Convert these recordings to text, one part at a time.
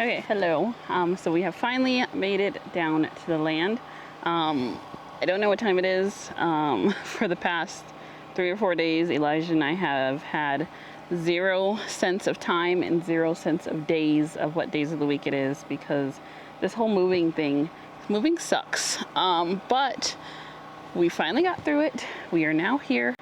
Okay, hello. So we have finally made it down to the land. I don't know what time it is. For the past 3 or 4 days, Elijah and I have had 0 sense of time and 0 sense of days of what days of the week it is, because this whole moving sucks. But we finally got through it. We are now here.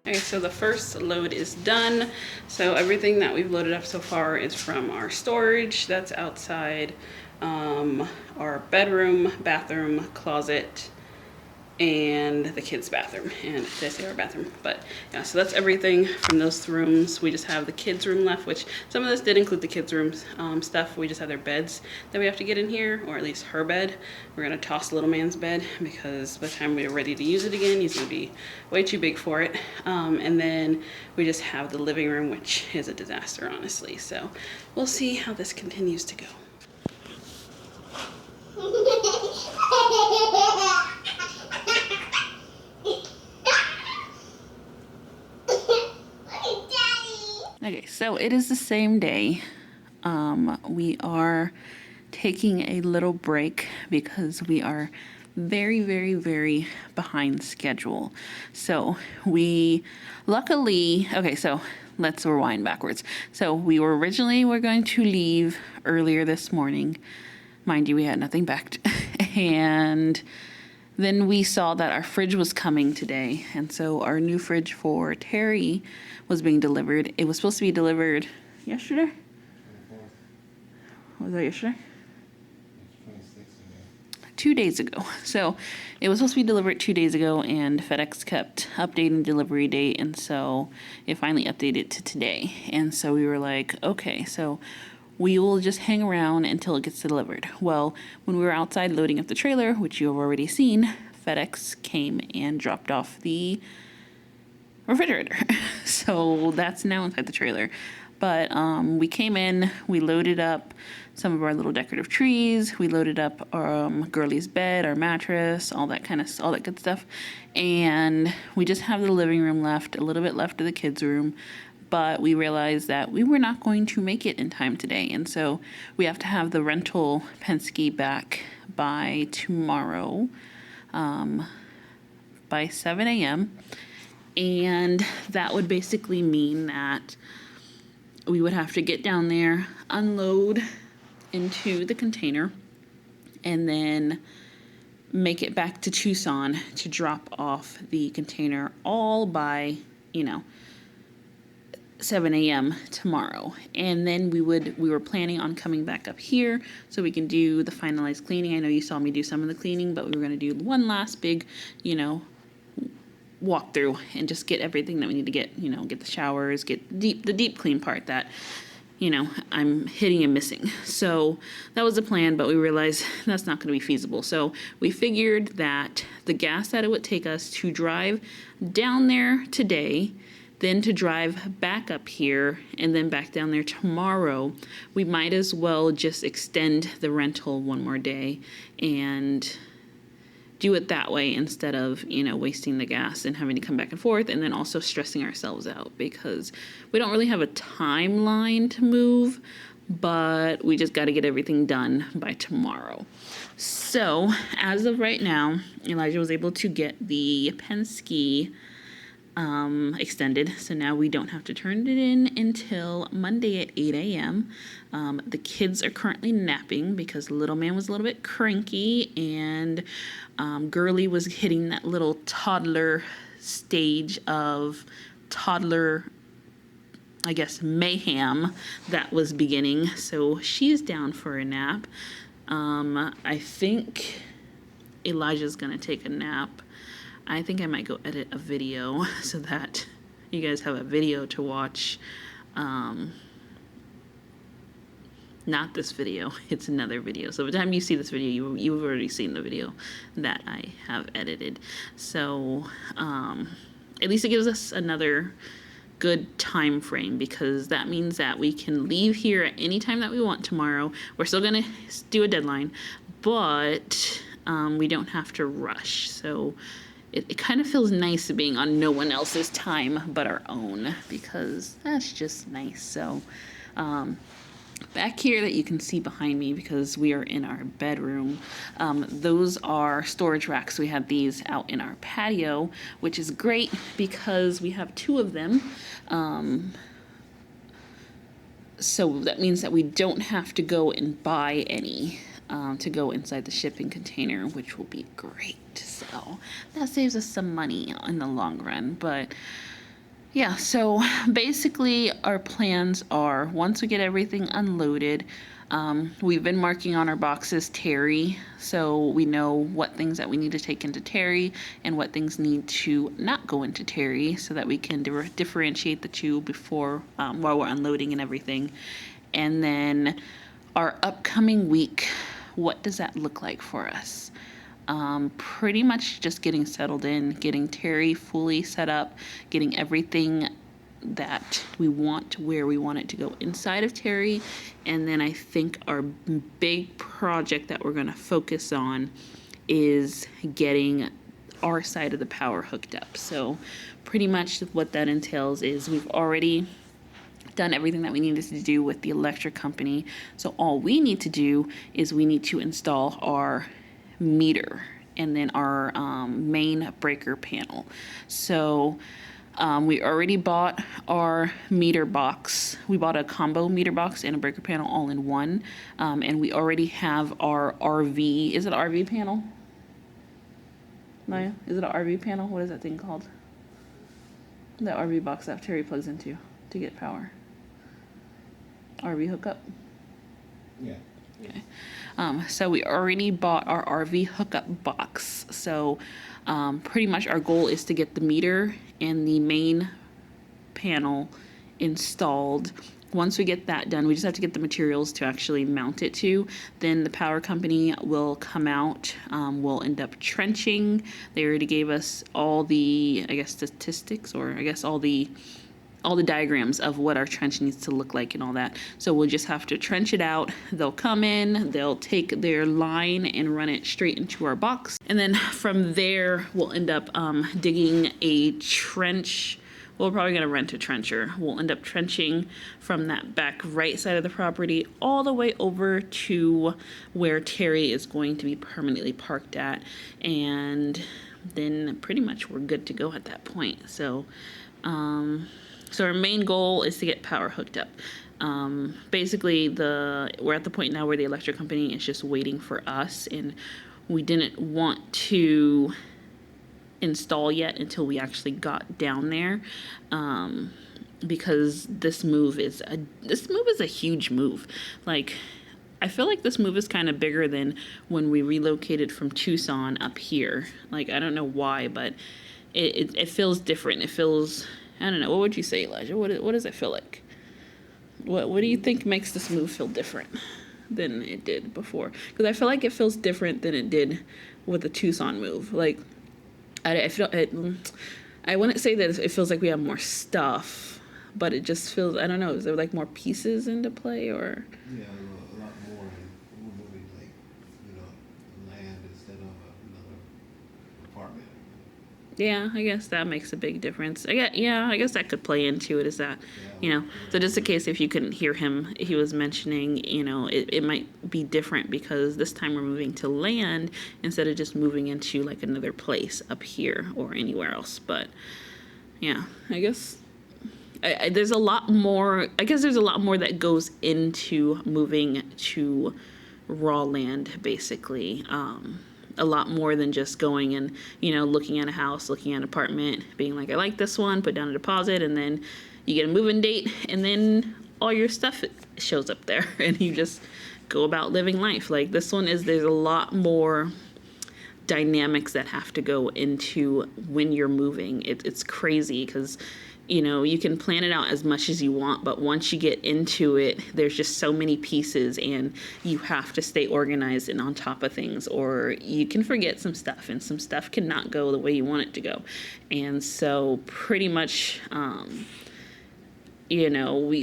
Okay, so the first load is done. So everything that we've loaded up so far is from our storage that's outside, our bedroom, bathroom, closet, and the kids' bathroom. And did I say our bathroom? But yeah, so that's everything from those rooms. We just have the kids' room left, which some of this did include the kids' rooms stuff. We just have their beds that we have to get in here, or at least her bed. We're gonna toss the little man's bed because by the time we're ready to use it again, he's gonna be way too big for it. And then we just have the living room, which is a disaster, honestly. So we'll see how this continues to go. Okay, so it is the same day. We are taking a little break because we are very, very, very behind schedule. So we luckily, okay, so let's rewind backwards. So we were going to leave earlier this morning. Mind you, we had nothing packed. And then we saw that our fridge was coming today. And so our new fridge for Terry was being delivered. It was supposed to be delivered yesterday? Was that yesterday? 2 days ago. So it was supposed to be delivered 2 days ago, and FedEx kept updating delivery date. And so it finally updated to today. And so we were like, okay, so we will just hang around until it gets delivered. Well, when we were outside loading up the trailer, which you have already seen, FedEx came and dropped off the refrigerator. So that's now inside the trailer. But we came in, we loaded up some of our little decorative trees, we loaded up Girlie's bed, our mattress, all that good stuff. And we just have the living room left, a little bit left of the kids' room. But we realized that we were not going to make it in time today. And so we have to have the rental Penske back by tomorrow, by 7 a.m. And that would basically mean that we would have to get down there, unload into the container, and then make it back to Tucson to drop off the container all by, 7 a.m. tomorrow. And then we were planning on coming back up here so we can do the finalized cleaning. I know you saw me do some of the cleaning, but we were going to do one last big, walk through and just get everything that we need to get, get the showers, get the deep clean part that, I'm hitting and missing. So that was the plan, but we realized that's not going to be feasible. So we figured that the gas that it would take us to drive down there today, then to drive back up here and then back down there tomorrow, we might as well just extend the rental one more day and do it that way instead of, wasting the gas and having to come back and forth and then also stressing ourselves out because we don't really have a timeline to move, but we just got to get everything done by tomorrow. So as of right now, Elijah was able to get the Penske extended, so now we don't have to turn it in until Monday at 8 a.m. The kids are currently napping because little man was a little bit cranky and Girly was hitting that little toddler stage of toddler, I guess, mayhem that was beginning, so she's down for a nap. I think Elijah's gonna take a nap. I think I might go edit a video so that you guys have a video to watch. Not this video, it's another video. So by the time you see this video, you've already seen the video that I have edited. So at least it gives us another good time frame because that means that we can leave here at any time that we want tomorrow. We're still gonna do a deadline, but we don't have to rush. So it kind of feels nice being on no one else's time but our own because that's just nice. So back here that you can see behind me because we are in our bedroom, those are storage racks. We have these out in our patio, which is great because we have 2 of them. So that means that we don't have to go and buy any to go inside the shipping container, which will be great. So that saves us some money in the long run. But yeah, so basically our plans are once we get everything unloaded, we've been marking on our boxes Terry, so we know what things that we need to take into Terry and what things need to not go into Terry so that we can differentiate the 2 before while we're unloading and everything. And then our upcoming week, what does that look like for us? Pretty much just getting settled in, getting Terry fully set up, getting everything that we want where we want it to go inside of Terry. And then I think our big project that we're going to focus on is getting our side of the power hooked up. So pretty much what that entails is we've already done everything that we needed to do with the electric company. So all we need to do is we need to install our meter and then our main breaker panel. So we already bought our meter box. We bought a combo meter box and a breaker panel all in one. And we already have our RV. Is it an RV panel? Maya, is it an RV panel? What is that thing called? That RV box that Terry plugs into to get power. RV hookup? Yeah. Okay. So we already bought our RV hookup box. So pretty much our goal is to get the meter and the main panel installed. Once we get that done, we just have to get the materials to actually mount it to. Then the power company will come out. We'll end up trenching. They already gave us all the, I guess, statistics, or I guess all the diagrams of what our trench needs to look like and all that. So we'll just have to trench it out. They'll come in, they'll take their line and run it straight into our box. And then from there, we'll end up digging a trench. We're probably gonna rent a trencher. We'll end up trenching from that back right side of the property all the way over to where Terry is going to be permanently parked at. And then pretty much we're good to go at that point. So our main goal is to get power hooked up. Basically, we're at the point now where the electric company is just waiting for us, and we didn't want to install yet until we actually got down there, because this move is a huge move. Like, I feel like this move is kind of bigger than when we relocated from Tucson up here. Like, I don't know why, but it feels different. It feels, I don't know. What would you say, Elijah? What does it feel like? What do you think makes this move feel different than it did before? Because I feel like it feels different than it did with the Tucson move. Like, I I wouldn't say that it feels like we have more stuff, but it just feels, I don't know, is there like more pieces into play or? Yeah, a lot more, and we're moving like, land instead of another apartment. Yeah, I guess that makes a big difference. I guess that could play into it, is that, so just in case if you couldn't hear him, he was mentioning, it might be different because this time we're moving to land instead of just moving into like another place up here or anywhere else. But yeah, I guess there's a lot more, that goes into moving to raw land, basically. A lot more than just going and, looking at a house, looking at an apartment, being like, I like this one, put down a deposit, and then you get a move-in date, and then all your stuff shows up there, and you just go about living life. Like this one there's a lot more dynamics that have to go into when you're moving. It's crazy because you can plan it out as much as you want, but once you get into it, there's just so many pieces and you have to stay organized and on top of things, or you can forget some stuff and some stuff cannot go the way you want it to go. And so pretty much, leading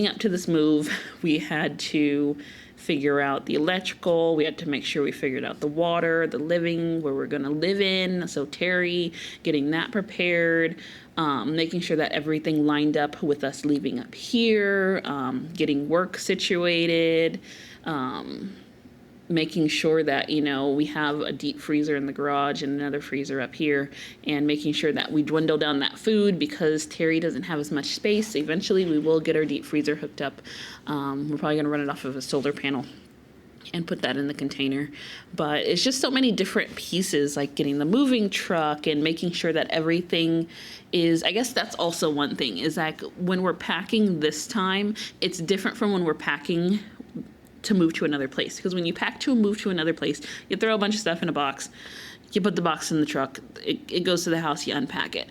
up to this move, we had to figure out the electrical. We had to make sure we figured out the water, the living, where we're going to live in. So Terry, getting that prepared, making sure that everything lined up with us leaving up here, getting work situated, making sure that, we have a deep freezer in the garage and another freezer up here, and making sure that we dwindle down that food because Terry doesn't have as much space. Eventually we will get our deep freezer hooked up. We're probably going to run it off of a solar panel and put that in the container. But it's just so many different pieces, like getting the moving truck and making sure that everything is, I guess that's also one thing, is like when we're packing this time, it's different from when we're packing to move to another place. Because when you pack to move to another place, you throw a bunch of stuff in a box, you put the box in the truck, it goes to the house, you unpack it.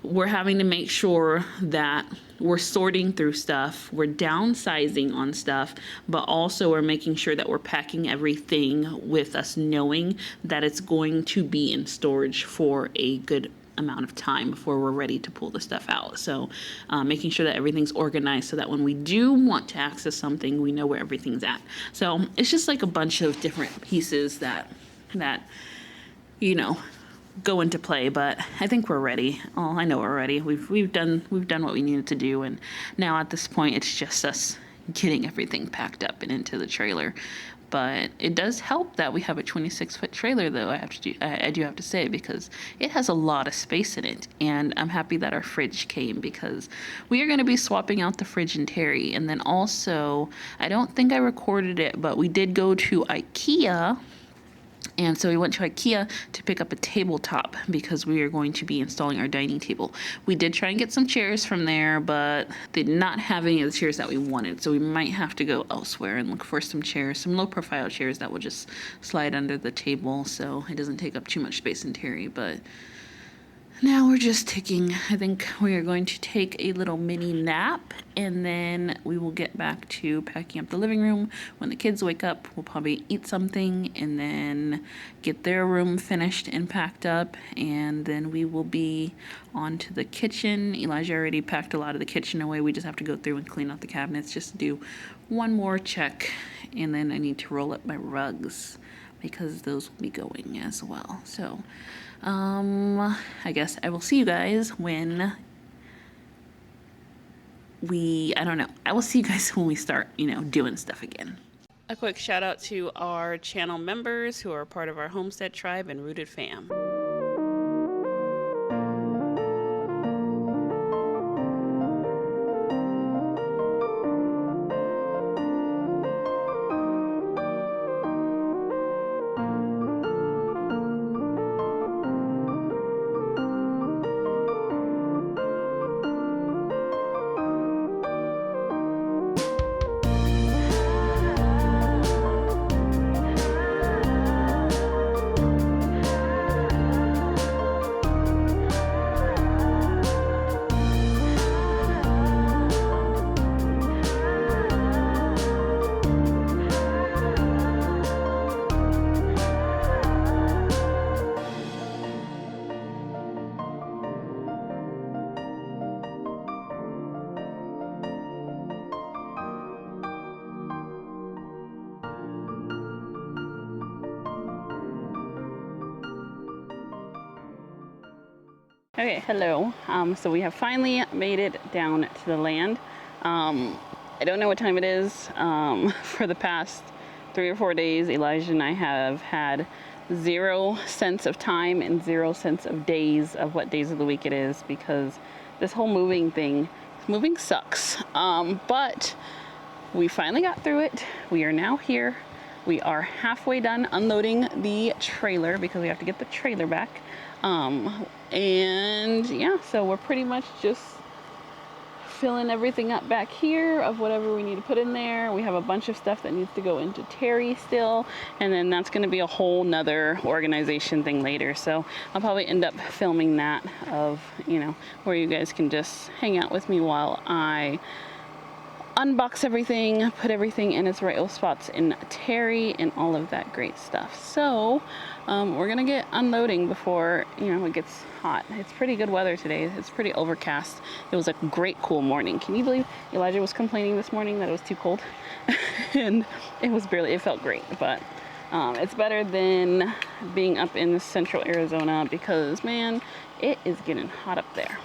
We're having to make sure that we're sorting through stuff, we're downsizing on stuff, but also we're making sure that we're packing everything with us knowing that it's going to be in storage for a good amount of time before we're ready to pull the stuff out. So making sure that everything's organized so that when we do want to access something, we know where everything's at. So it's just like a bunch of different pieces that go into play, but I think we're ready. Oh, I know we're ready. We've done what we needed to do, and now at this point it's just us getting everything packed up and into the trailer. But it does help that we have a 26-foot trailer, though, I do have to say, because it has a lot of space in it. And I'm happy that our fridge came because we are going to be swapping out the fridge and Terry. And then also, I don't think I recorded it, but we did go to IKEA. And so we went to IKEA to pick up a tabletop because we are going to be installing our dining table. We did try and get some chairs from there, but they did not have any of the chairs that we wanted. So we might have to go elsewhere and look for some chairs, some low-profile chairs that will just slide under the table so it doesn't take up too much space in Terry. But now we're just taking, I think we are going to take a little mini nap, and then we will get back to packing up the living room. When the kids wake up, we'll probably eat something and then get their room finished and packed up, and then we will be on to the kitchen. Elijah already packed a lot of the kitchen away. We just have to go through and clean out the cabinets just to do one more check, and then I need to roll up my rugs because those will be going as well. So I guess I will see you guys when I will see you guys when we start, doing stuff again. A quick shout out to our channel members who are part of our Homestead tribe and Rooted fam. Okay, hello. So we have finally made it down to the land. I don't know what time it is. For the past 3 or 4 days, Elijah and I have had 0 sense of time and 0 sense of days of what days of the week it is, because this whole moving sucks. But we finally got through it. We are now here. We are halfway done unloading the trailer because we have to get the trailer back. And yeah, so we're pretty much just filling everything up back here of whatever we need to put in there. We have a bunch of stuff that needs to go into Terry still, and then that's going to be a whole nother organization thing later. So I'll probably end up filming that of, you know, where you guys can just hang out with me while I unbox everything, put everything in its right spots in Terry and all of that great stuff. So we're gonna get unloading before, you know, it gets hot. It's pretty good weather today. It's pretty overcast. It was a great cool morning. Can you believe Elijah was complaining this morning that it was too cold? And it felt great, but it's better than being up in central Arizona because, man, it is getting hot up there.